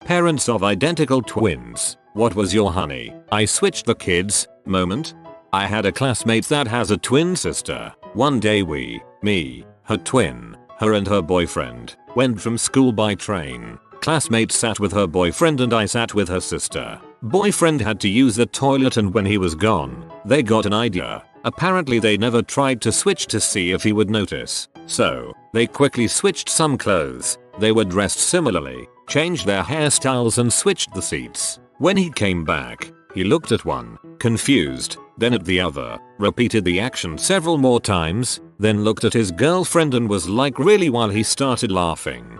Parents of identical twins. What was your honey? I switched the kids moment. I had a classmate that has a twin sister. One day her twin, her and her boyfriend, went from school by train. Classmate sat with her boyfriend and I sat with her sister. Boyfriend had to use the toilet and when he was gone, they got an idea. Apparently they never tried to switch to see if he would notice. So, they quickly switched some clothes. They were dressed similarly, changed their hairstyles and switched the seats. When he came back, he looked at one, confused, then at the other, repeated the action several more times, then looked at his girlfriend and was like really while he started laughing.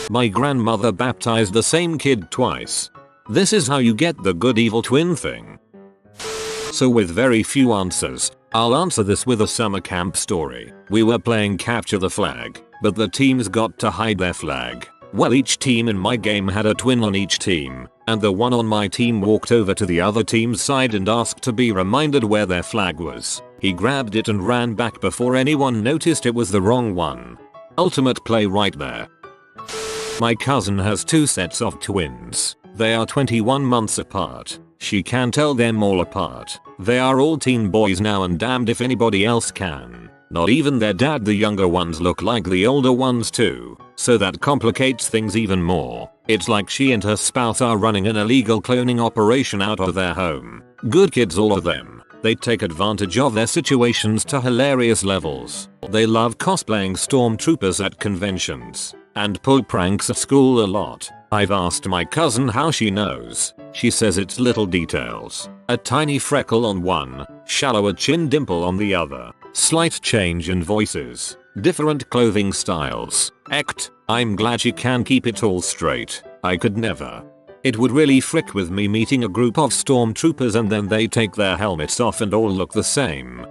My grandmother baptized the same kid twice. This is how you get the good evil twin thing. So with very few answers, I'll answer this with a summer camp story. We were playing capture the flag, but the teams got to hide their flag. Well, each team in my game had a twin on each team, and the one on my team walked over to the other team's side and asked to be reminded where their flag was. He grabbed it and ran back before anyone noticed it was the wrong one. Ultimate play right there. My cousin has 2 sets of twins. They are 21 months apart. She can tell them all apart. They are all teen boys now and damned if anybody else can. Not even their dad. The younger ones look like the older ones too. So that complicates things even more. It's like she and her spouse are running an illegal cloning operation out of their home. Good kids, all of them. They take advantage of their situations to hilarious levels. They love cosplaying stormtroopers at conventions and pull pranks at school a lot. I've asked my cousin how she knows. She says it's little details. A tiny freckle on one, shallower chin dimple on the other, slight change in voices, different clothing styles. I'm glad she can keep it all straight. I could never. It would really frick with me meeting a group of stormtroopers and then they take their helmets off and all look the same.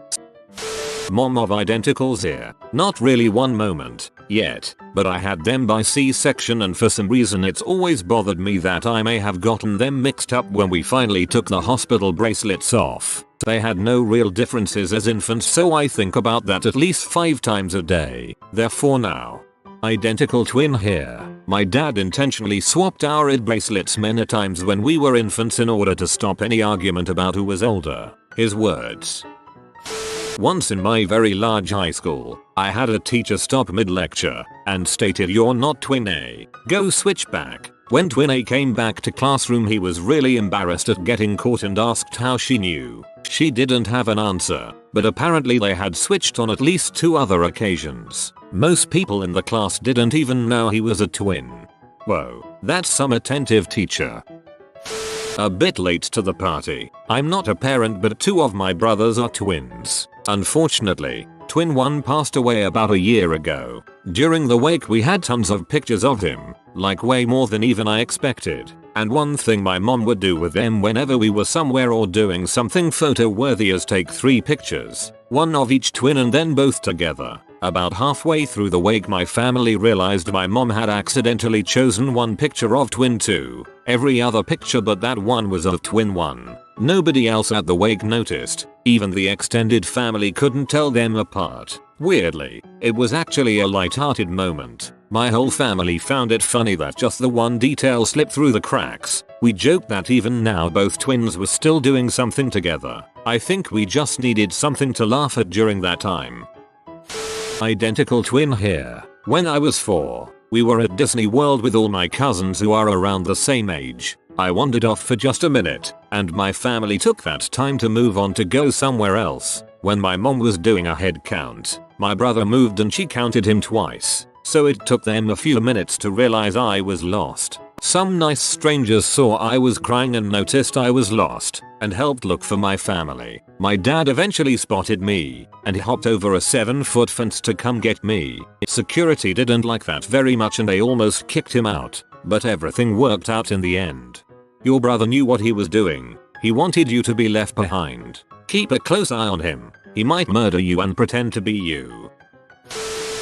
Mom of identicals here. Not really one moment yet, but I had them by C-section and for some reason it's always bothered me that I may have gotten them mixed up when we finally took the hospital bracelets off. They had no real differences as infants, so I think about that at least 5 times a day. They're 4 now. Identical twin here. My dad intentionally swapped our id bracelets many times when we were infants in order to stop any argument about who was older. His words. Once in my very large high school, I had a teacher stop mid-lecture and stated, "You're not twin A. Go switch back." When twin A came back to classroom, he was really embarrassed at getting caught and asked how she knew. She didn't have an answer, but apparently they had switched on at least 2 other occasions. Most people in the class didn't even know he was a twin. Whoa, that's some attentive teacher. A bit late to the party. I'm not a parent, but 2 of my brothers are twins. Unfortunately, twin 1 passed away about a year ago. During the wake we had tons of pictures of him, like way more than even I expected. And one thing my mom would do with them whenever we were somewhere or doing something photo worthy is take 3 pictures, 1 of each twin and then both together. About halfway through the wake my family realized my mom had accidentally chosen 1 picture of twin 2. Every other picture but that one was of twin 1. Nobody else at the wake noticed. Even the extended family couldn't tell them apart. Weirdly, it was actually a light-hearted moment. My whole family found it funny that just the one detail slipped through the cracks. We joked that even now both twins were still doing something together. I think we just needed something to laugh at during that time. Identical twin here. When I was 4, we were at Disney World with all my cousins who are around the same age. I wandered off for just a minute, and my family took that time to move on to go somewhere else. When my mom was doing a head count, my brother moved and she counted him twice, so it took them a few minutes to realize I was lost. Some nice strangers saw I was crying and noticed I was lost, and helped look for my family. My dad eventually spotted me, and hopped over a 7-foot fence to come get me. Security didn't like that very much and they almost kicked him out, but everything worked out in the end. Your brother knew what he was doing. He wanted you to be left behind. Keep a close eye on him. He might murder you and pretend to be you.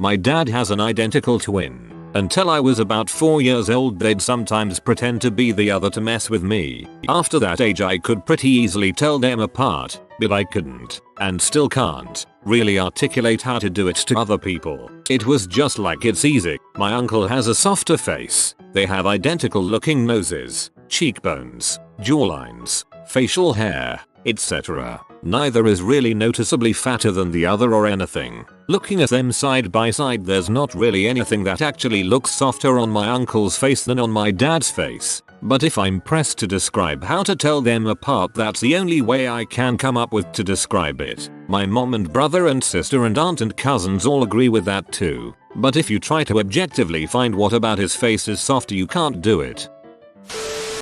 My dad has an identical twin. Until I was about 4 years old they'd sometimes pretend to be the other to mess with me. After that age I could pretty easily tell them apart, but I couldn't, and still can't, really articulate how to do it to other people. It was just like it's easy. My uncle has a softer face. They have identical looking noses, cheekbones, jawlines, facial hair, etc. Neither is really noticeably fatter than the other or anything. Looking at them side by side, there's not really anything that actually looks softer on my uncle's face than on my dad's face. But if I'm pressed to describe how to tell them apart, that's the only way I can come up with to describe it. My mom and brother and sister and aunt and cousins all agree with that too. But if you try to objectively find what about his face is softer, you can't do it.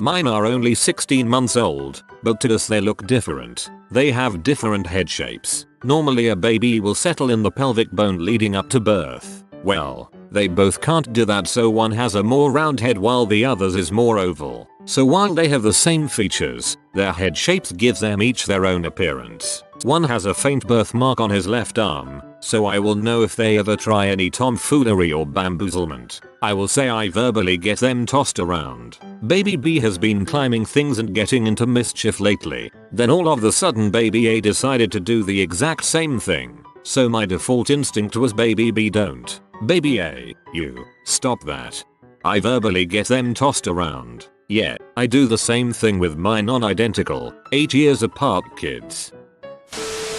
Mine are only 16 months old, but to us they look different. They have different head shapes. Normally a baby will settle in the pelvic bone leading up to birth. Well, they both can't do that, so one has a more round head while the other's is more oval. So while they have the same features, their head shapes give them each their own appearance. One has a faint birthmark on his left arm, so I will know if they ever try any tomfoolery or bamboozlement. I will say I verbally get them tossed around. Baby B has been climbing things and getting into mischief lately. Then all of a sudden baby A decided to do the exact same thing. So my default instinct was baby B don't. Baby A, you, stop that. I verbally get them tossed around. Yeah, I do the same thing with my non-identical, 8 years apart kids.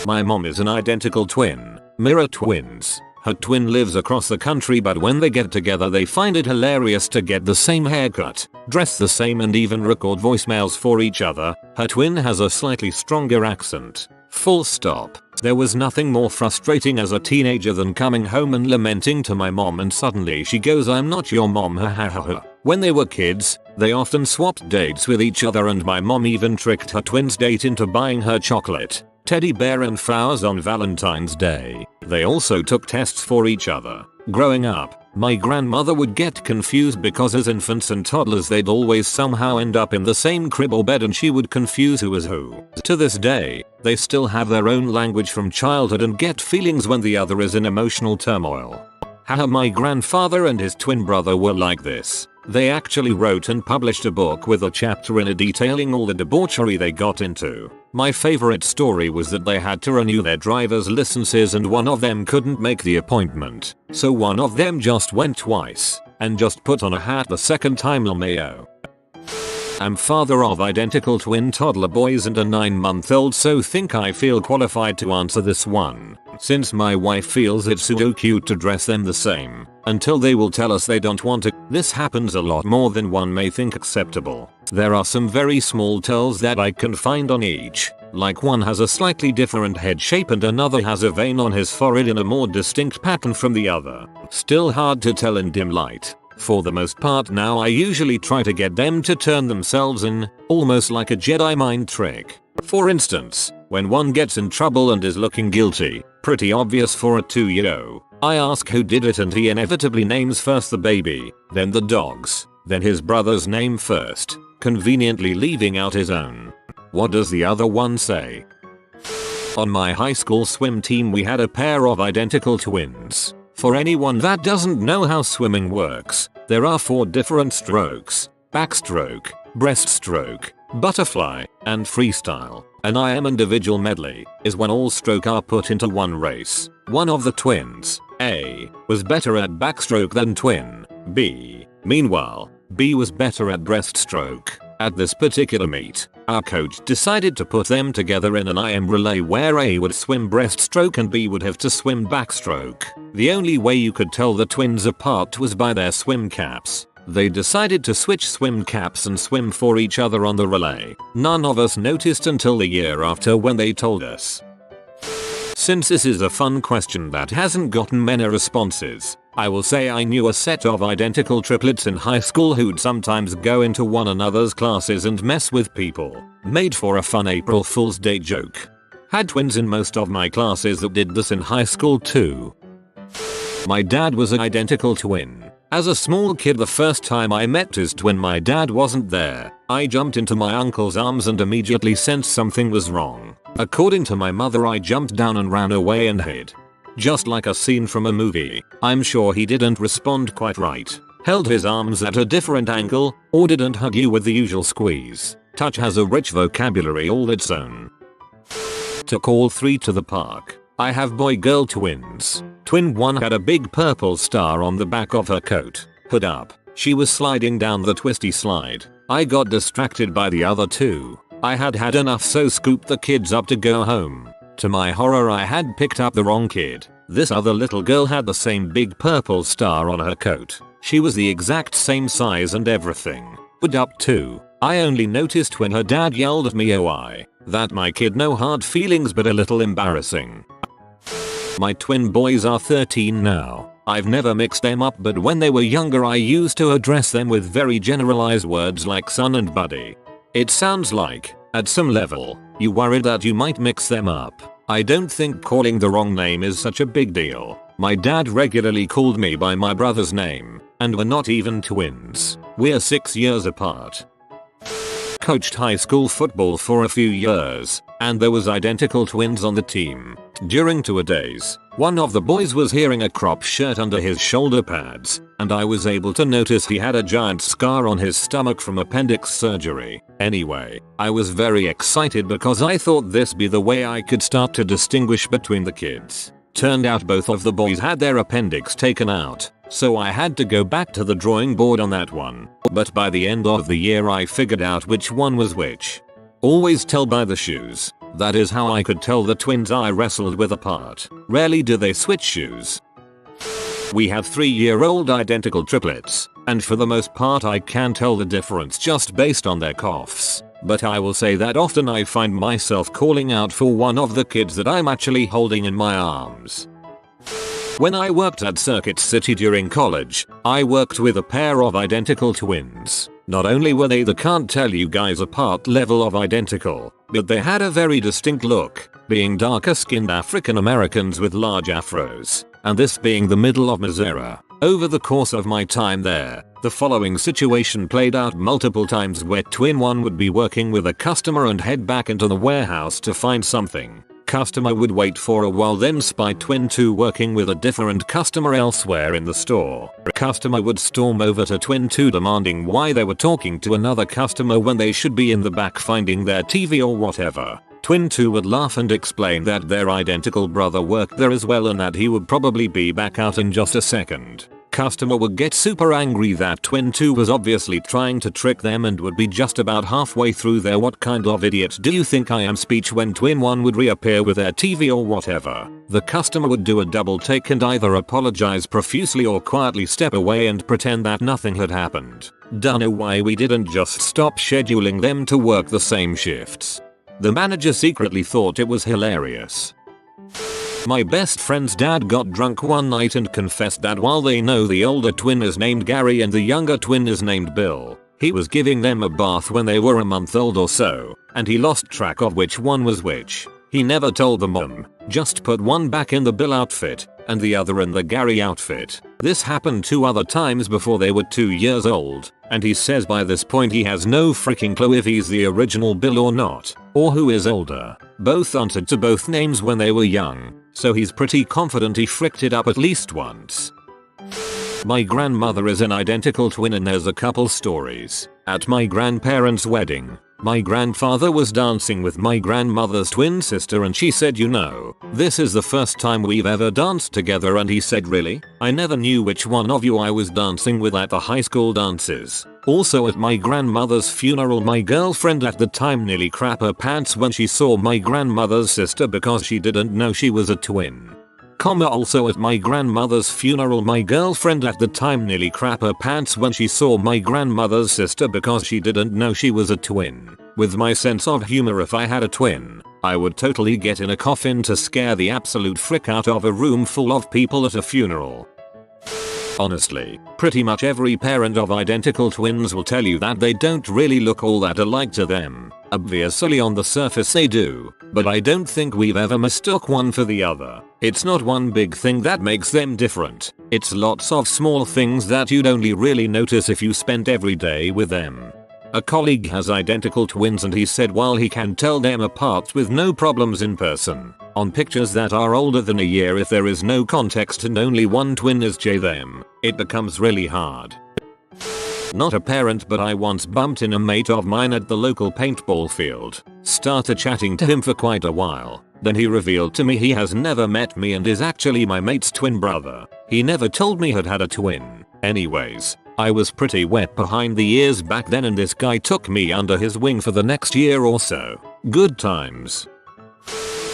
My mom is an identical twin, mirror twins. Her twin lives across the country, but when they get together they find it hilarious to get the same haircut, dress the same, and even record voicemails for each other. Her twin has a slightly stronger accent. Full stop. There was nothing more frustrating as a teenager than coming home and lamenting to my mom and suddenly she goes, "I'm not your mom, ha ha ha ha." When they were kids, they often swapped dates with each other, and my mom even tricked her twin's date into buying her chocolate, teddy bear and flowers on Valentine's Day. They also took tests for each other. Growing up, my grandmother would get confused because as infants and toddlers they'd always somehow end up in the same crib or bed and she would confuse who was who. To this day, they still have their own language from childhood and get feelings when the other is in emotional turmoil. Haha, my grandfather and his twin brother were like this. They actually wrote and published a book with a chapter in it detailing all the debauchery they got into. My favorite story was that they had to renew their driver's licenses and one of them couldn't make the appointment. So one of them just went twice and just put on a hat the second time. LMAO. I'm father of identical twin toddler boys and a 9-month-old, so think I feel qualified to answer this one. Since my wife feels it's so cute to dress them the same, until they will tell us they don't want to. This happens a lot more than one may think acceptable. There are some very small tells that I can find on each, like one has a slightly different head shape and another has a vein on his forehead in a more distinct pattern from the other. Still hard to tell in dim light. For the most part now I usually try to get them to turn themselves in, almost like a Jedi mind trick. For instance, when one gets in trouble and is looking guilty, pretty obvious for a 2-year-old, I ask who did it and he inevitably names first the baby, then the dogs, then his brother's name first, conveniently leaving out his own. What does the other one say? On my high school swim team we had a pair of identical twins. For anyone that doesn't know how swimming works, there are 4 different strokes: backstroke, breaststroke, butterfly, and freestyle. An IM individual medley is when all stroke are put into one race. One of the twins, A, was better at backstroke than twin B. Meanwhile, B was better at breaststroke. At this particular meet, our coach decided to put them together in an IM relay where A would swim breaststroke and B would have to swim backstroke. The only way you could tell the twins apart was by their swim caps. They decided to switch swim caps and swim for each other on the relay. None of us noticed until the year after when they told us. Since this is a fun question that hasn't gotten many responses, I will say I knew a set of identical triplets in high school who'd sometimes go into one another's classes and mess with people. Made for a fun April Fool's Day joke. Had twins in most of my classes that did this in high school too. My dad was an identical twin. As a small kid, the first time I met his twin, my dad wasn't there. I jumped into my uncle's arms and immediately sensed something was wrong. According to my mother, I jumped down and ran away and hid. Just like a scene from a movie. I'm sure he didn't respond quite right. Held his arms at a different angle, or didn't hug you with the usual squeeze. Touch has a rich vocabulary all its own. Took all 3 to the park. I have boy-girl twins. Twin 1 had a big purple star on the back of her coat. Hood up. She was sliding down the twisty slide. I got distracted by the other two. I had had enough, so scooped the kids up to go home. To my horror, I had picked up the wrong kid. This other little girl had the same big purple star on her coat. She was the exact same size and everything. But up too. I only noticed when her dad yelled at me, "Oh, that my kid, no hard feelings but a little embarrassing." My twin boys are 13 now. I've never mixed them up, but when they were younger I used to address them with very generalized words like son and buddy. It sounds like, at some level, you worried that you might mix them up. I don't think calling the wrong name is such a big deal. My dad regularly called me by my brother's name, and we're not even twins. We're 6 years apart. Coached high school football for a few years, and there was identical twins on the team. During two-a-days, one of the boys was wearing a crop shirt under his shoulder pads, and I was able to notice he had a giant scar on his stomach from appendix surgery. Anyway, I was very excited because I thought this be the way I could start to distinguish between the kids. Turned out both of the boys had their appendix taken out, so I had to go back to the drawing board on that one. But by the end of the year I figured out which one was which. Always tell by the shoes. That is how I could tell the twins I wrestled with apart. Rarely do they switch shoes. We have 3-year-old identical triplets, and for the most part I can tell the difference just based on their coughs. But I will say that often I find myself calling out for one of the kids that I'm actually holding in my arms. When I worked at Circuit City during college, I worked with a pair of identical twins. Not only were they the can't tell you guys apart level of identical, but they had a very distinct look, being darker skinned African Americans with large afros, and this being the middle of Missouri. Over the course of my time there, the following situation played out multiple times where twin 1 would be working with a customer and head back into the warehouse to find something. Customer would wait for a while, then spy twin 2 working with a different customer elsewhere in the store. Customer would storm over to twin 2 demanding why they were talking to another customer when they should be in the back finding their TV or whatever. Twin 2 would laugh and explain that their identical brother worked there as well and that he would probably be back out in just a second. Customer would get super angry that twin 2 was obviously trying to trick them and would be just about halfway through their "what kind of idiot do you think I am" speech when twin 1 would reappear with their TV or whatever. The customer would do a double take and either apologize profusely or quietly step away and pretend that nothing had happened. Don't know why we didn't just stop scheduling them to work the same shifts. The manager secretly thought it was hilarious. My best friend's dad got drunk one night and confessed that while they know the older twin is named Gary and the younger twin is named Bill, he was giving them a bath when they were a month old or so, and he lost track of which one was which. He never told the mom, just put one back in the Bill outfit and the other in the Gary outfit. This happened 2 other times before they were 2 years old, and he says by this point he has no freaking clue if he's the original Bill or not, or who is older. Both answered to both names when they were young, so he's pretty confident he fricked it up at least once. My grandmother is an identical twin and there's a couple stories. At my grandparents' wedding, my grandfather was dancing with my grandmother's twin sister and she said, "You know, this is the first time we've ever danced together," and he said, "Really? I never knew which one of you I was dancing with at the high school dances." Also at my grandmother's funeral, my girlfriend at the time nearly crapped her pants when she saw my grandmother's sister because she didn't know she was a twin. Also at my grandmother's funeral, my girlfriend at the time nearly crapped her pants when she saw my grandmother's sister because she didn't know she was a twin. With my sense of humor, if I had a twin, I would totally get in a coffin to scare the absolute frick out of a room full of people at a funeral. Honestly, pretty much every parent of identical twins will tell you that they don't really look all that alike to them. Obviously on the surface they do, but I don't think we've ever mistook one for the other. It's not one big thing that makes them different. It's lots of small things that you'd only really notice if you spent every day with them. A colleague has identical twins and he said while he can tell them apart with no problems in person, on pictures that are older than a year, if there is no context and only one twin is them, it becomes really hard. Not a parent, but I once bumped in a mate of mine at the local paintball field. Started chatting to him for quite a while. Then he revealed to me he has never met me and is actually my mate's twin brother. He never told me had a twin. Anyways, I was pretty wet behind the ears back then and this guy took me under his wing for the next year or so. Good times.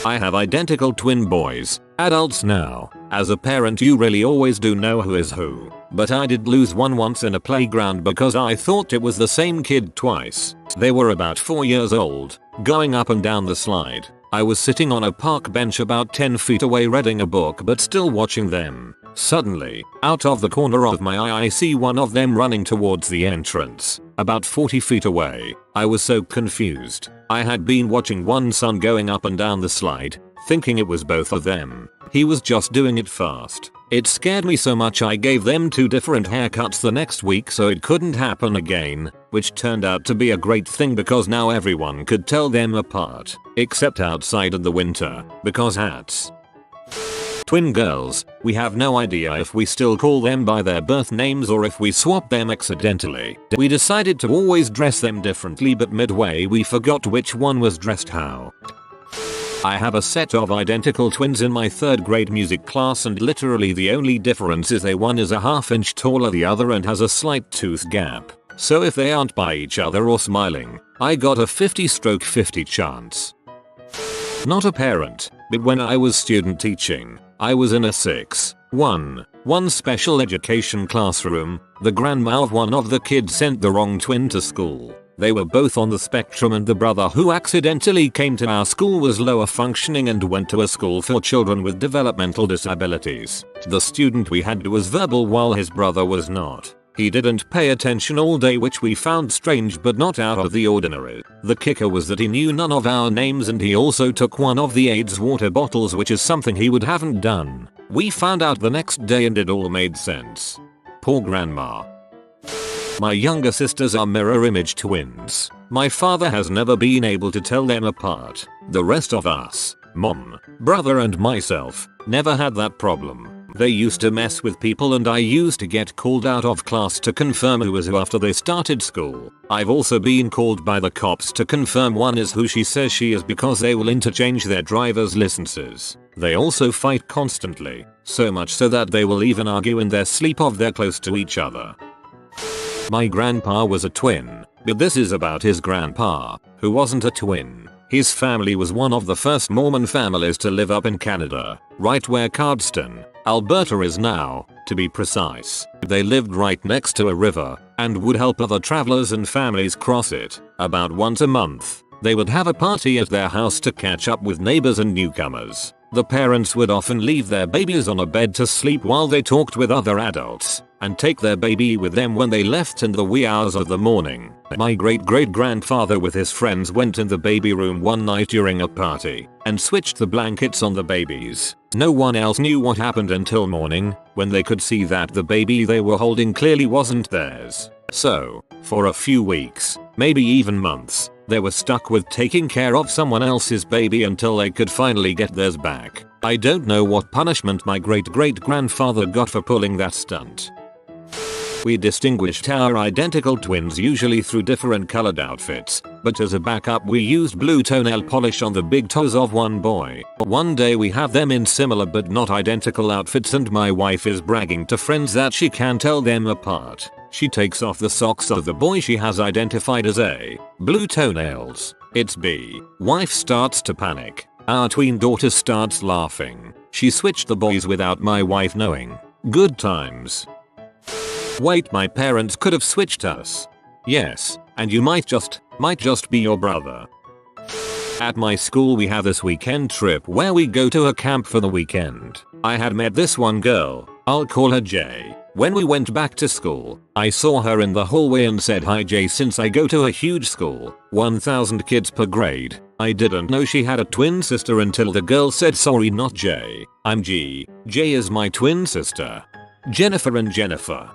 I have identical twin boys, adults now. As a parent you really always do know who is who. But I did lose one once in a playground because I thought it was the same kid twice. They were about 4 years old, going up and down the slide. I was sitting on a park bench about 10 feet away reading a book but still watching them. Suddenly, out of the corner of my eye I see one of them running towards the entrance, about 40 feet away. I was so confused. I had been watching one son going up and down the slide, thinking it was both of them. He was just doing it fast. It scared me so much I gave them 2 different haircuts the next week so it couldn't happen again, which turned out to be a great thing because now everyone could tell them apart, except outside in the winter, because hats. Twin girls, we have no idea if we still call them by their birth names or if we swap them accidentally. We decided to always dress them differently but midway we forgot which one was dressed how. I have a set of identical twins in my 3rd grade music class and literally the only difference is one is a ½ inch taller the other and has a slight tooth gap. So if they aren't by each other or smiling, I got a 50/50 chance. Not a parent, but when I was student teaching, I was in a 6-1 special education classroom. The grandma of one of the kids sent the wrong twin to school. They were both on the spectrum and the brother who accidentally came to our school was lower functioning and went to a school for children with developmental disabilities. The student we had was verbal while his brother was not. He didn't pay attention all day which we found strange but not out of the ordinary. The kicker was that he knew none of our names and he also took one of the aide's water bottles which is something he would haven't done. We found out the next day and it all made sense. Poor grandma. My younger sisters are mirror image twins. My father has never been able to tell them apart. The rest of us, mom, brother and myself, never had that problem. They used to mess with people and I used to get called out of class to confirm who was who after they started school. I've also been called by the cops to confirm one is who she says she is because they will interchange their driver's licenses. They also fight constantly, so much so that they will even argue in their sleep if they're close to each other. My grandpa was a twin, but this is about his grandpa, who wasn't a twin. His family was one of the first Mormon families to live up in Canada, right where Cardston, Alberta is now, to be precise. They lived right next to a river, and would help other travelers and families cross it. About once a month, they would have a party at their house to catch up with neighbors and newcomers. The parents would often leave their babies on a bed to sleep while they talked with other adults, and take their baby with them when they left in the wee hours of the morning. My great-great-grandfather with his friends went in the baby room one night during a party, and switched the blankets on the babies. No one else knew what happened until morning, when they could see that the baby they were holding clearly wasn't theirs. So, for a few weeks, maybe even months, they were stuck with taking care of someone else's baby until they could finally get theirs back. I don't know what punishment my great-great-grandfather got for pulling that stunt. We distinguished our identical twins usually through different colored outfits, but as a backup we used blue toenail polish on the big toes of one boy. One day we have them in similar but not identical outfits and my wife is bragging to friends that she can tell them apart. She takes off the socks of the boy she has identified as A. Blue toenails. It's B. Wife starts to panic. Our tween daughter starts laughing. She switched the boys without my wife knowing. Good times. Wait, my parents could have switched us. Yes, and you might just be your brother. At my school we have this weekend trip where we go to a camp for the weekend. I had met this one girl, I'll call her Jay. When we went back to school, I saw her in the hallway and said hi Jay since I go to a huge school, 1,000 kids per grade. I didn't know she had a twin sister until the girl said sorry not Jay, I'm G. Jay is my twin sister. Jennifer and Jennifer.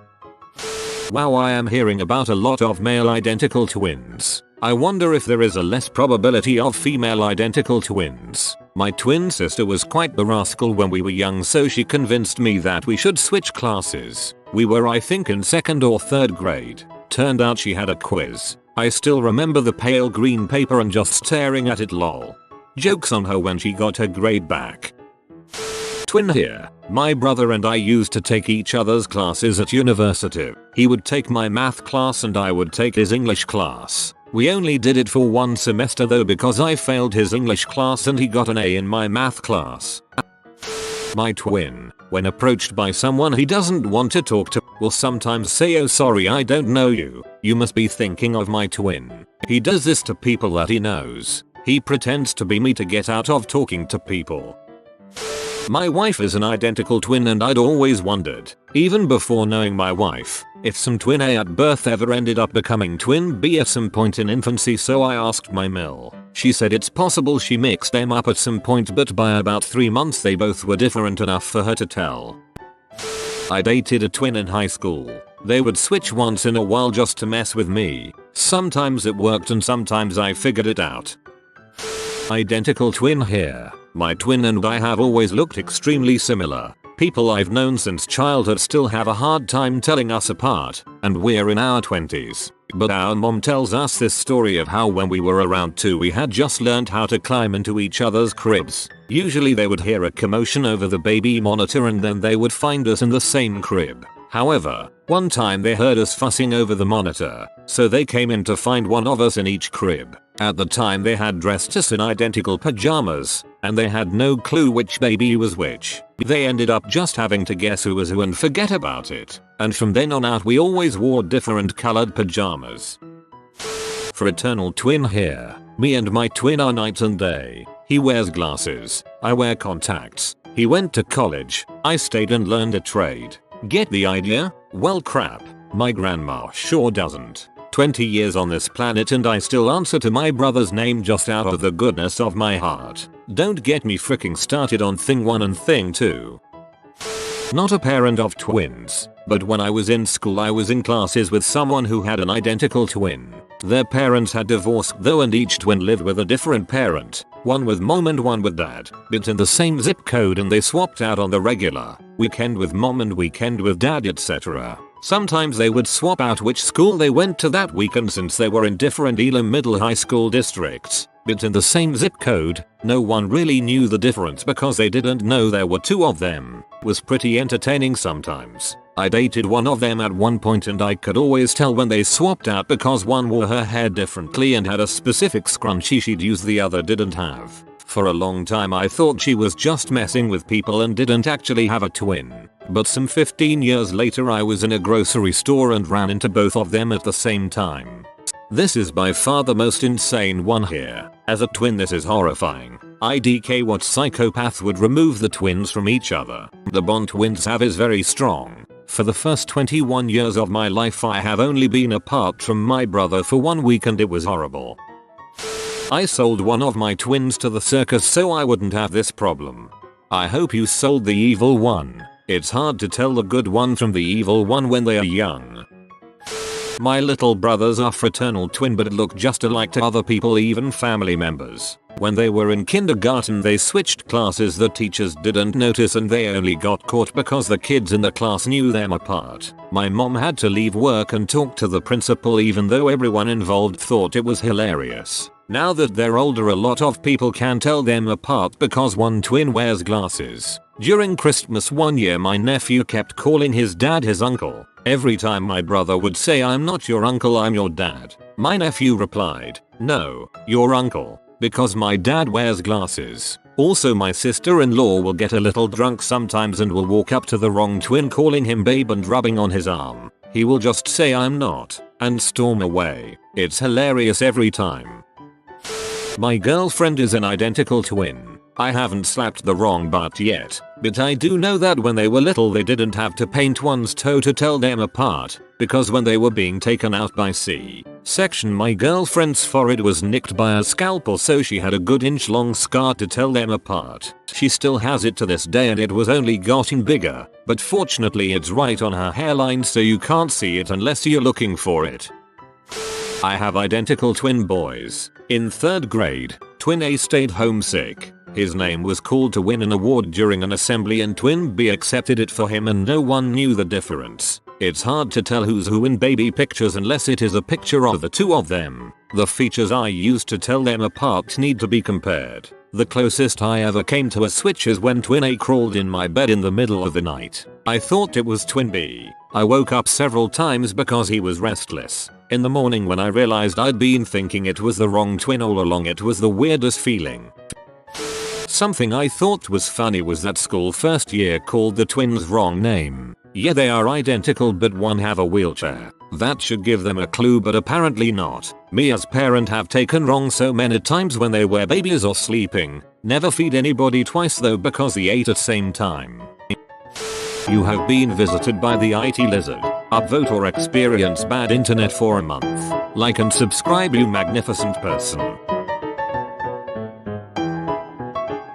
Wow, I am hearing about a lot of male identical twins. I wonder if there is a less probability of female identical twins. My twin sister was quite the rascal when we were young so she convinced me that we should switch classes. We were I think in 2nd or 3rd grade. Turned out she had a quiz. I still remember the pale green paper and just staring at it lol. Jokes on her when she got her grade back. Twin here. My brother and I used to take each other's classes at university. He would take my math class and I would take his English class. We only did it for one semester though because I failed his English class and he got an A in my math class. My twin, when approached by someone he doesn't want to talk to, will sometimes say, "Oh sorry, I don't know you. You must be thinking of my twin." He does this to people that he knows. He pretends to be me to get out of talking to people. My wife is an identical twin and I'd always wondered, even before knowing my wife, if some twin A at birth ever ended up becoming twin B at some point in infancy, so I asked my mill. She said it's possible she mixed them up at some point, but by about 3 months they both were different enough for her to tell. I dated a twin in high school. They would switch once in a while just to mess with me. Sometimes it worked and sometimes I figured it out. Identical twin here. My twin and I have always looked extremely similar. People I've known since childhood still have a hard time telling us apart, and we're in our 20s. But our mom tells us this story of how when we were around 2 we had just learned how to climb into each other's cribs. Usually they would hear a commotion over the baby monitor and then they would find us in the same crib. However, one time they heard us fussing over the monitor, so they came in to find one of us in each crib. At the time they had dressed us in identical pajamas, and they had no clue which baby was which. They ended up just having to guess who was who and forget about it. And from then on out we always wore different colored pajamas. Fraternal twin here. Me and my twin are night and day. He wears glasses. I wear contacts. He went to college. I stayed and learned a trade. Get the idea? Well crap. My grandma sure doesn't. 20 years on this planet and I still answer to my brother's name just out of the goodness of my heart. Don't get me freaking started on thing 1 and thing 2. Not a parent of twins, but when I was in school I was in classes with someone who had an identical twin. Their parents had divorced though and each twin lived with a different parent, one with mom and one with dad, but in the same zip code, and they swapped out on the regular, weekend with mom and weekend with dad, etc. Sometimes they would swap out which school they went to that weekend since they were in different Elam Middle High School districts, but in the same zip code. No one really knew the difference because they didn't know there were 2 of them. Was pretty entertaining sometimes. I dated one of them at one point and I could always tell when they swapped out because one wore her hair differently and had a specific scrunchie she'd use the other didn't have. For a long time I thought she was just messing with people and didn't actually have a twin. But some 15 years later I was in a grocery store and ran into both of them at the same time. This is by far the most insane one here. As a twin this is horrifying. IDK, what psychopath would remove the twins from each other? The bond twins have is very strong. For the first 21 years of my life I have only been apart from my brother for 1 week and it was horrible. I sold one of my twins to the circus so I wouldn't have this problem. I hope you sold the evil one. It's hard to tell the good one from the evil one when they are young. My little brothers are fraternal twin but look just alike to other people, even family members. When they were in kindergarten they switched classes. The teachers didn't notice and they only got caught because the kids in the class knew them apart. My mom had to leave work and talk to the principal even though everyone involved thought it was hilarious. Now that they're older a lot of people can tell them apart because one twin wears glasses. During Christmas one year my nephew kept calling his dad his uncle. Every time my brother would say, "I'm not your uncle, I'm your dad," my nephew replied, "No, your uncle," because my dad wears glasses. Also my sister-in-law will get a little drunk sometimes and will walk up to the wrong twin calling him babe and rubbing on his arm. He will just say "I'm not" and storm away. It's hilarious every time. My girlfriend is an identical twin. I haven't slapped the wrong butt yet, but I do know that when they were little they didn't have to paint one's toe to tell them apart, because when they were being taken out by C-section my girlfriend's forehead was nicked by a scalpel so she had a good inch-long scar to tell them apart. She still has it to this day and it was only getting bigger, but fortunately it's right on her hairline so you can't see it unless you're looking for it. I have identical twin boys. In 3rd grade, twin A stayed homesick. His name was called to win an award during an assembly and twin B accepted it for him and no one knew the difference. It's hard to tell who's who in baby pictures unless it is a picture of the 2 of them. The features I used to tell them apart need to be compared. The closest I ever came to a switch is when twin A crawled in my bed in the middle of the night. I thought it was twin B. I woke up several times because he was restless. In the morning when I realized I'd been thinking it was the wrong twin all along, it was the weirdest feeling. Something I thought was funny was that school first year called the twins wrong name. Yeah, they are identical but one have a wheelchair. That should give them a clue, but apparently not. Me as parent have taken wrong so many times when they were babies or sleeping. Never feed anybody twice though because they ate at same time. You have been visited by the IT lizard. Upvote or experience bad internet for a month. Like and subscribe, you magnificent person.